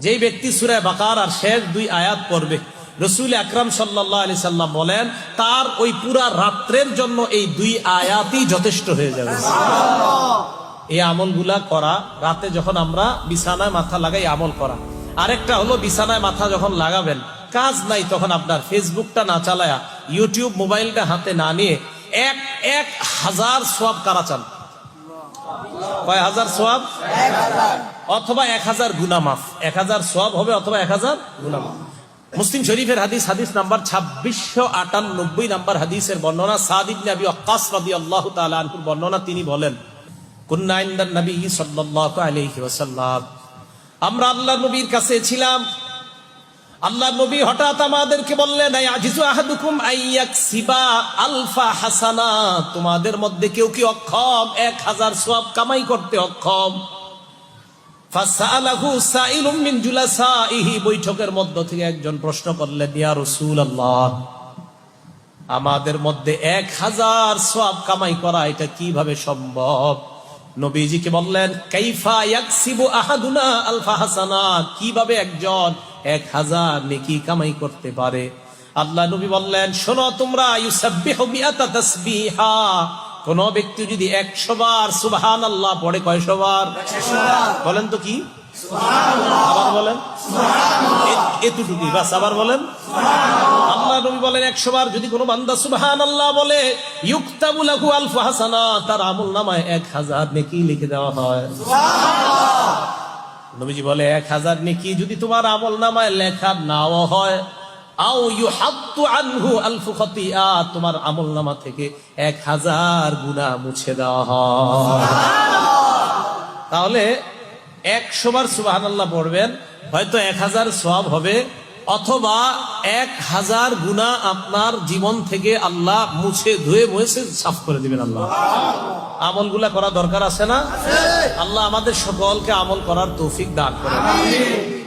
যেই ব্যক্তি সূরা বাকারার শেষ 2 আয়াত পড়বে, রাসূল আকরাম সাল্লাল্লাহু আলাইহি সাল্লাম বলেন তার ওই পুরা রাত্রের জন্য এই 2 আয়াতই যথেষ্ট হয়ে যাবে। এই আমলগুলা করা, রাতে যখন আমরা বিছানায় মাথা লাগাই আমল করা। আরেকটা হলো বিছানায় মাথা যখন লাগাবেন, কাজ নাই, তখন আপনার ফেসবুকটা না চালায়া, ইউটিউব মোবাইলটা হাতে না নিয়ে 1000 সওয়াব কারা চান? কয় হাজার সওয়াব? 1000 অথবা 1000 গুনাহ মাফ। 1000 সওয়াব হবে অথবা 1000 গুনাহ মাফ। মুসলিম শরীফের হাদিস নাম্বার 2698 নাম্বার হাদিসের বর্ণনা, সাদ ইবনে আবি ওয়াক্কাস রাদিয়াল্লাহু তাআলা আনহুর বর্ণনা। তিনি বলেন, কুন্না ইনদান নবী সাল্লাল্লাহু আলাইহি ওয়াসাল্লাম, আমরা আল্লাহর নবীর কাছে ছিলাম। আল্লাহর নবী হঠাৎ আমাদেরকে বললেন, আয়াজিজু আহাদুকুম আইয়াকসিবা আলফা হাসানা, তোমাদের মধ্যে কেউ কি অক্ষম 1000 সওয়াব কামাই করতে অক্ষম? ফাসালাহু সাইলুম মিন জুলাসাইহি, বৈঠকের মধ্য থেকে একজন প্রশ্ন করলেন, ইয়া রাসূলুল্লাহ, আমাদের মধ্যে 1000 সওয়াব কামাই করা এটা কিভাবে সম্ভব? নবীজিকে বললেন, কাইফা ইয়াকসিবু আহাদুনা আলফা হাসানা, কিভাবে একজন 1000 নেকি কামাই করতে পারে? আল্লাহ নবী বললেন, শোনো তোমরা, ইউসাব্বিহু মিআতা তাসবিহা, কোন ব্যক্তি যদি 100 বার সুবহানাল্লাহ পড়ে, কয়শো বার? বলেন তো কি? আবার বলেন, এতটুকুই বাস, আবার বলেন। আল্লাহ নবী বলেন 100 বার যদি কোনো বান্দা সুবহানাল্লাহ বলে, ইউকতাবু লাহু আলফু হাসানা, তার আমলনামায় 1000 নেকি লিখে দেওয়া হয়। নবীজি বলে 1000 নেকি যদি তোমার আমলনামায় লেখা নাও হয়, আও ইউহাত্তু আনহু আলফু খাতিয়া, তোমার আমলনামা থেকে 1000 গুনাহ মুছে দেওয়া হয়। তাহলে 100 বার সুবহানাল্লাহ পড়বেন, হয়তো 1000 সওয়াব হবে, অথবা 1000 গুনাহ আপনার জীবন থেকে আল্লাহ মুছে ধুয়ে মুছে সাফ করে দিবেন। আল্লাহ আমলগুলা করা দরকার আছে না? আল্লাহ আমাদের সকলকে আমল করার তৌফিক দান করেন।